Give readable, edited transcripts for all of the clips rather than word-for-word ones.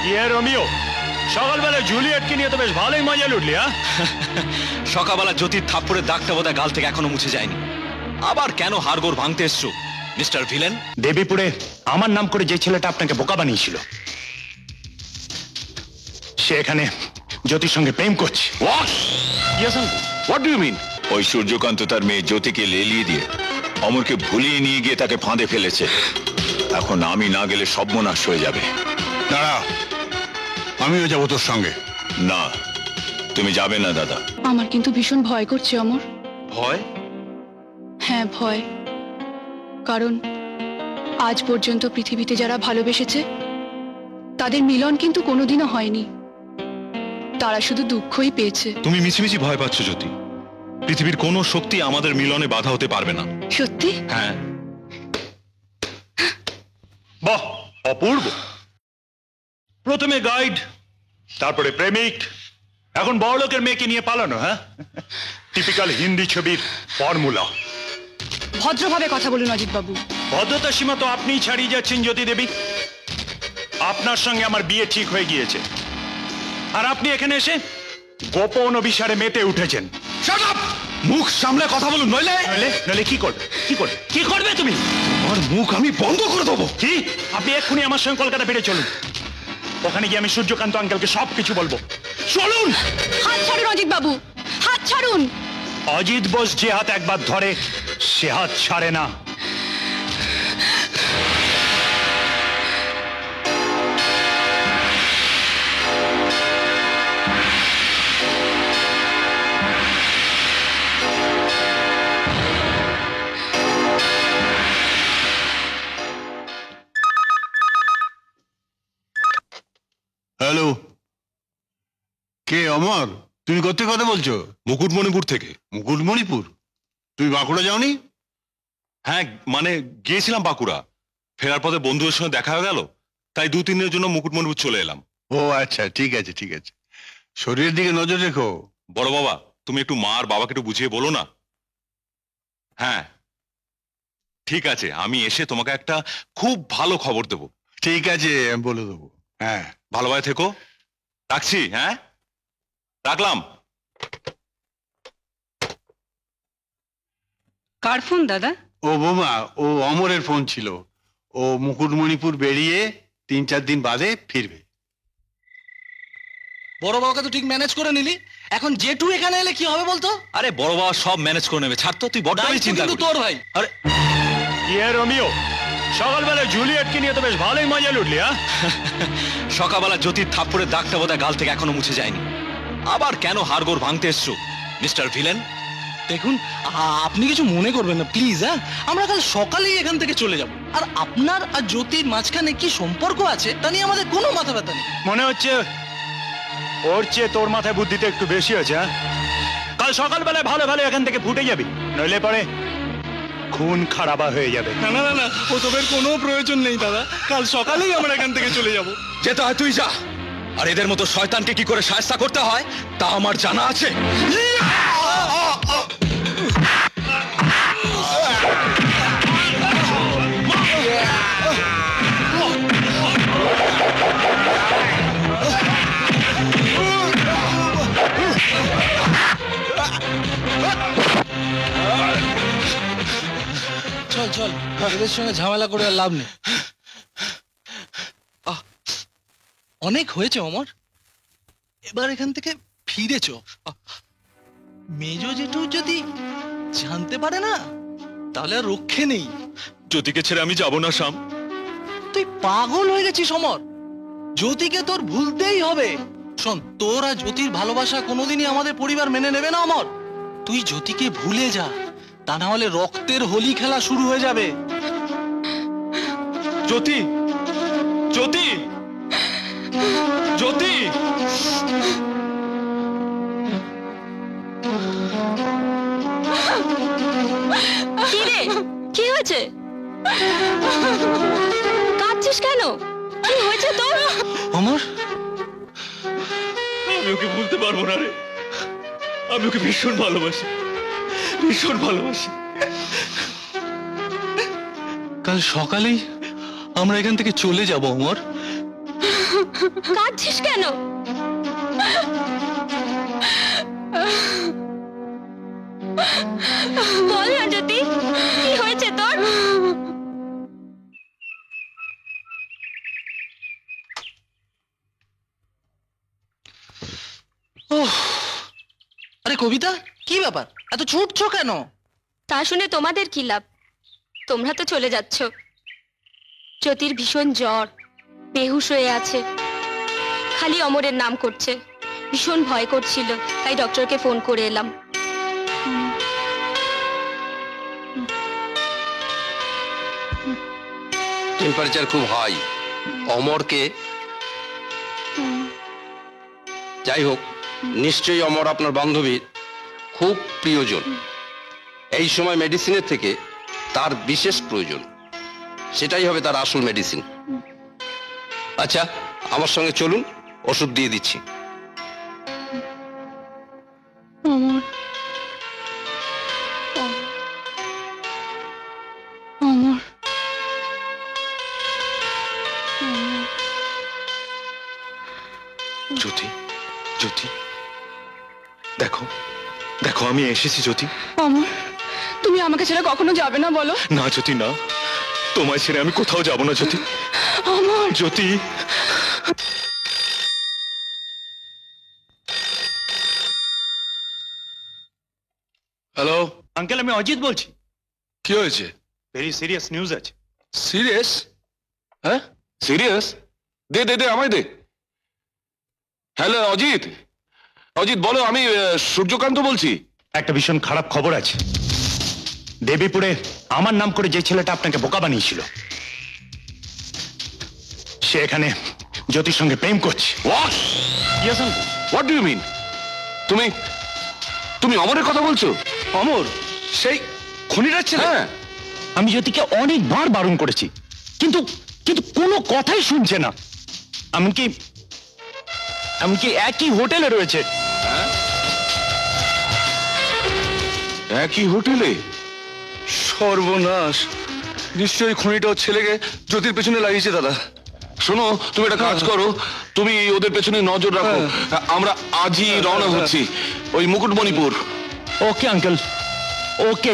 ইয়ে রোমিও, সকালবেলা জুলিয়েটকে নিয়ে তো বেশ ভালোই মজা লুটলি। হ্যাঁ, সকালবেলা জ্যোতির থাপ্পড়ের দাগটা বোধহয় গাল থেকে এখনো মুছে যায়নি। আবার কেন হাড়গোড় ভাঙতে এসছো মিস্টার ভিলেন? দেবীপুরে আমার নাম করে যে ছেলেটা আপনাকে বোকা বানিয়েছিল, সে এখানে জ্যোতির সঙ্গে প্রেম করছে। What do you mean? ওই সূর্যকান্ত তার মেয়ে জ্যোতিকে লেলিয়ে দিয়ে অমরকে ভুলিয়ে নিয়ে গিয়ে তাকে ফাঁদে ফেলেছে। এখন আমি না গেলে সর্বনাশ হয়ে যাবে। দাঁড়া, আমিও যাবো তোর সঙ্গে। না, তুমি যাবে না দাদা। আমার কিন্তু ভীষণ ভয় করছে অমর। ভয়? হ্যাঁ, ভয়। কারণ আজ পর্যন্ত পৃথিবীতে যারা ভালোবেসেছে তাদের মিলন কিন্তু কোনোদিনও হয়নি, তারা শুধু দুঃখই পেয়েছে। তুমি মিছিমিছি ভয় পাচ্ছ জ্যোতি। পৃথিবীর কোনো শক্তি আমাদের মিলনে বাধা হতে পারবে না। সত্যি? হ্যাঁ। বাহ, অপূর্ব। প্রথমে গাইড, তারপরে প্রেমিক, এখন বড়লোকের মেয়েকে নিয়ে পালানো। হ্যাঁ, টিপিক্যাল হিন্দি ছবির ফর্মুলা। ভদ্রভাবে কথা বলুন অজিত বাবু। ভদ্রতার সীমা তো আপনিই ছাড়িয়ে যাচ্ছেন জ্যোতি দেবী। আপনার সঙ্গে আমার বিয়ে ঠিক হয়ে গিয়েছে, আর আপনি এখানে এসে গোপন অভিসারে মেতে উঠেছেন। মুখ সামলে কথা বলুন, নইলে নইলে কি করবে? কি করবে তুমি? আমার মুখ আমি বন্ধ করে দেবো। কি? আপনি এক্ষুনি আমার সঙ্গে কলকাতা ফিরে চলুন। ওখানে গিয়ে আমি সূর্যকান্ত আঙ্কেলকে সবকিছু বলবো। চলুন। হাত ছাড়ুন অজিত বাবু, হাত ছাড়ুন। অজিত বোস যে হাত একবার ধরে সে হাত ছাড়ে না। হ্যালো, কে? অমর, তুমি কোথা কথা বলছো? মুকুটমণিপুর থেকে। মুকুটমণিপুর? তুমি বাঁকুড়া যাওনি? হ্যাঁ, মানে গিয়েছিলাম বাঁকুড়া, ফেরার পথে বন্ধুদের সঙ্গে দেখা হয়ে গেল, তাই 2-3 দিনের জন্য মুকুটমণিপুর চলে এলাম। ও আচ্ছা, ঠিক আছে ঠিক আছে। শরীরের দিকে নজর রেখো। বড় বাবা, তুমি একটু মা আর বাবাকে একটু বুঝিয়ে বলো না। হ্যাঁ ঠিক আছে, আমি এসে তোমাকে একটা খুব ভালো খবর দেবো। ঠিক আছে, আমি বলে দেবো। হ্যাঁ, ভালোভাবে থেকো। রাখছি। হ্যাঁ, রাখলাম। কার ফোন দাদা? ও বোমা, ও অমরের ফোন ছিল। ও মুকুটমণিপুর বেরিয়ে 3-4 দিন বাদে ফিরবে। বড় বাবাকে তো ঠিক ম্যানেজ করে নিলি, এখন জেঠু এখানে এলে কি হবে বলতো? আরে বড় বাবা সব ম্যানেজ করে নেবে, ছাড় তো, তুই বড় চিন্তা করিস। তোর ভাই। আরে ইয়ে রোমিও, সকালবেলা জুলিয়েটকে নিয়ে তো বেশ ভালোই মজা লুটলি। হ্যাঁ, সকালবেলা জ্যোতির থাপ্পড়ের দাগটা বোধহয় গাল থেকে এখনো মুছে যায়নি। আবার কেন হাড়গোড় ভাঙতে এসছো মিস্টার ভিলেন? দেখুন, আপনি কিছু মনে করবেন না প্লিজ। হ্যাঁ, আমরা কাল সকালেই এখান থেকে চলে যাব। আর আপনার আর জ্যোতির মাঝখানে কি সম্পর্ক আছে তা নিয়ে আমাদের কোনো মাথা ব্যথা নেই। মনে হচ্ছে ওর চেয়ে তোর মাথায় বুদ্ধিতে একটু বেশি আছে। হ্যাঁ, কাল সকালবেলায় ভালো ভালো এখান থেকে ফুটে যাবি, নইলে পরে খুন খারাপা হয়ে যাবে। না না না না, ওসবের কোনো প্রয়োজন নেই দাদা, কাল সকালেই আমরা এখান থেকে চলে যাব। যেতে হয় তুই যা, আর এদের মতো শয়তানকে কি করে শায়েস্তা করতে হয় তা আমার জানা আছে। চল চল, এদের সঙ্গে ঝামেলা করে আর লাভ নেই। অনেক হয়েছে অমর, এবার এখান থেকে ফিরেছ। মেজো জেঠু যদি জানতে পারে না তাহলে আর রক্ষে নেই। জ্যোতিকে ছেড়ে আমি যাব না শ্যাম। তুই পাগল হয়ে গেছিস অমর, জ্যোতিকে তোর ভুলতেই হবে। শোন, তোর আর জ্যোতির ভালোবাসা কোনোদিনই আমাদের পরিবার মেনে নেবে না অমর। তুই জ্যোতিকে ভুলে যা, তা না হলে রক্তের হোলি খেলা শুরু হয়ে যাবে। জ্যোতি, জ্যোতি, জ্যোতি। কি রে, কি হয়েছে? কাঁদছিস কেন? কি হয়েছে তোর? অমর, আমি ওকে ভুলতে পারবো না রে, আমি ওকে ভীষণ ভালোবাসি, ভীষণ ভালোবাসি। কাল সকালেই আমরা এখান থেকে চলে যাব অমর। কাঁদছিস কেন? বল না জ্যোতি, কি হয়েছে তোর? আরে কবিতা, কি ব্যাপার, এত ছুটছো কেন? তা শুনে তোমাদের কি লাভ? তোমরা তো চলে যাচ্ছ। জ্যোতির ভীষণ জ্বর, বেহুশ হয়ে আছে, খালি অমরের নাম করছে। ভীষণ ভয় করছিল, তাই ডক্টরকে ফোন করে এলাম। টেম্পারেচার খুব হাই। অমরকে, যাই হোক, নিশ্চয়ই অমর আপনার বান্ধবীর খুব প্রিয়জন। এই সময় মেডিসিনের থেকে তার বিশেষ প্রয়োজন, সেটাই হবে তার আসল মেডিসিন। আচ্ছা, আমার সঙ্গে চলুন, ওষুধ দিয়ে দিচ্ছি। জ্যোতি, জ্যোতি, দেখো দেখো, আমি এসেছি জ্যোতি। অমর, তুমি আমাকে ছেড়ে কখনো যাবে না বলো? না জ্যোতি, না, তোমায় ছেড়ে আমি কোথাও যাব না জ্যোতি। অমর, জ্যোতি, হ্যালো, আঙ্কেল, আমি অজিত বলছি। কি হয়েছে? ভেরি সিরিয়াস নিউজ আছে। সিরিয়াস? হ্যাঁ, সিরিয়াস? দে দে দে, আমায় দে। হ্যালো অজিত, অজিত বলো, আমি সূর্যকান্ত বলছি। একটা ভীষণ খারাপ খবর আছে। দেবীপুরে আমার নাম করে যে ছেলেটা আপনাকে বোকা বানিয়েছিল, সে এখানে জ্যোতির সঙ্গে প্রেম করছে। What? Yes, uncle. What do you mean? তুমি তুমি অমরের কথা বলছো? অমর, সেই খুনিটার ছেলে? হ্যাঁ। আমি জ্যোতিকে অনেকবার বারণ করেছি, কিন্তু কিন্তু কোনো কথাই শুনছে না। এমনকি এমনকি একই হোটেলে রয়েছে। একই হোটেলে? সর্বনাশ! নিশ্চয়ই খুনিটা ওর ছেলেকে জ্যোতির পেছনে লাগিয়েছে। দাদা শোনো, তুমি একটা কাজ করো, তুমি ওদের পেছনে নজর রাখো। আমরা আজই রওনা হচ্ছি ওই মুকুটমণিপুর। ওকে আঙ্কেল, ওকে।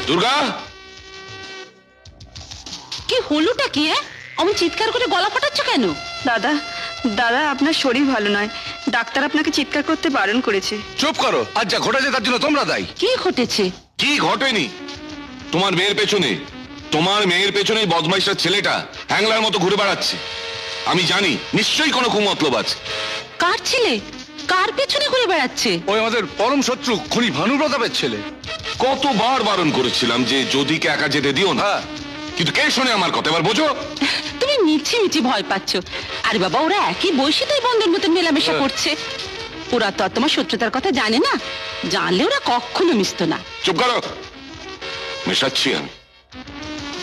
দুর্গা, কি হলোটা কি? আমি চিৎকার করে গলা ফাটাচ্ছ কেন? দাদা, দাদা, আপনার শরীর ভালো নয়, ডাক্তার আপনাকে চিৎকার করতে বারণ করেছে। চুপ করো। আজ যা ঘটেছে তার জন্য তোমরা দায়ী। কি ঘটেছে? কি ঘটেনি? তোমার মেয়ের পেছনে বদমাইশটা ছেলেটা হ্যাংলার মতো ঘুরে বেড়াচ্ছে। আমি জানি নিশ্চয়ই কোনো কুমতলব আছে। কার ছেলে? কার পেছনে ঘুরে বেড়াচ্ছে? ওই আমাদের পরম শত্রু খুনি ভানু প্রতাপের ছেলে। কতবার বারণ করেছিলাম যে যদিকে একা যেতে দিও না, কিন্তু কে শোনে আমার কথা? এবার বোঝো। তুমি মিছি মিছি ভয় পাচ্ছ। আরে বাবা, ওরা একই বয়সী, তাই বন্ধুর মতো মেলামেশা করছে। ওরা তো আর তোমার শত্রুতার কথা জানে না, জানলে ওরা কখনো মিশতো না। চুপ করো, মেশাচ্ছি আমি।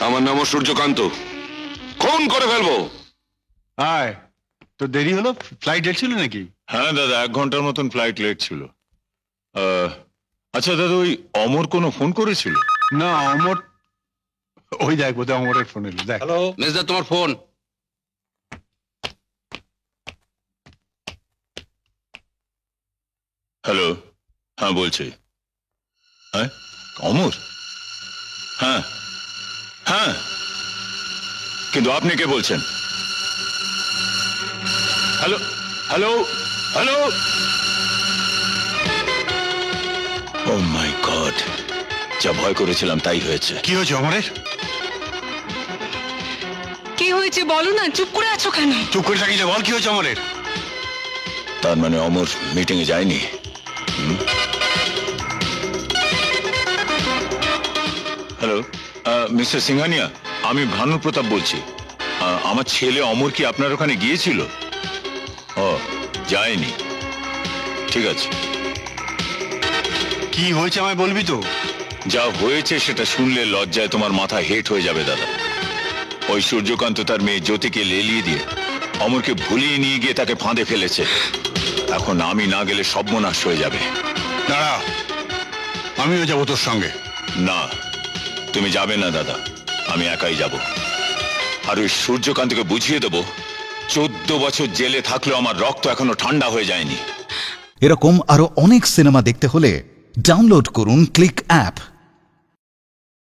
আমার নাম সূর্যকান্ত, খুন করে ফেলবো। আয়, তো দেরি হলো, ফ্লাইট লেট ছিল নাকি? হ্যাঁ দাদা, 1 ঘন্টার মতন ফ্লাইট লেট ছিল। আচ্ছা দাদা, ওই অমর কোনো ফোন করেছিল? না, অমর, ওই দেখ, বোধহয় অমরের ফোন এলো, দেখ। হ্যালো মেজদা, তোমার ফোন। হ্যালো, হ্যাঁ বলছি। হ্যাঁ অমর? হ্যাঁ হ্যাঁ, কিন্তু আপনি কে বলছেন? হ্যালো হ্যালো হ্যালো, ও মাই গড, যা ভয় করেছিলাম তাই হয়েছে। কি হয়েছে অমরের? কি হয়েছে বলো না, চুপ করে আছো কেন? চুপ করে থাকিলে বল, কি হয়েছে অমরের? তার মানে অমর মিটিং এ যায়নি? হ্যালো মিস্টার সিংহানিয়া, আমি ভানু প্রতাপ বলছি। আমার ছেলে অমর কি আপনার ওখানে গিয়েছিল? ও, যায়নি, ঠিক আছে। কি হয়েছে আমায় বলবি তো? যা হয়েছে সেটা শুনলে লজ্জায় তোমার মাথা হেট হয়ে যাবে দাদা। ওই সূর্যকান্ত তার মেয়ে জ্যোতিকে লেলিয়ে দিয়ে অমরকে ভুলিয়ে নিয়ে গিয়ে তাকে ফাঁদে ফেলেছে। এখন আমি না গেলে সর্বনাশ হয়ে যাবে। দাঁড়া, আমিও যাবো তোর সঙ্গে। না, তুমি যাবে না দাদা, আমি একাই যাব। আর ওই সূর্যকান্তকে বুঝিয়ে দেবো 14 বছর জেলে থাকলেও আমার রক্ত এখনো ঠান্ডা হয়ে যায়নি। এরকম আরো অনেক সিনেমা দেখতে হলে ডাউনলোড করুন ক্লিক অ্যাপ।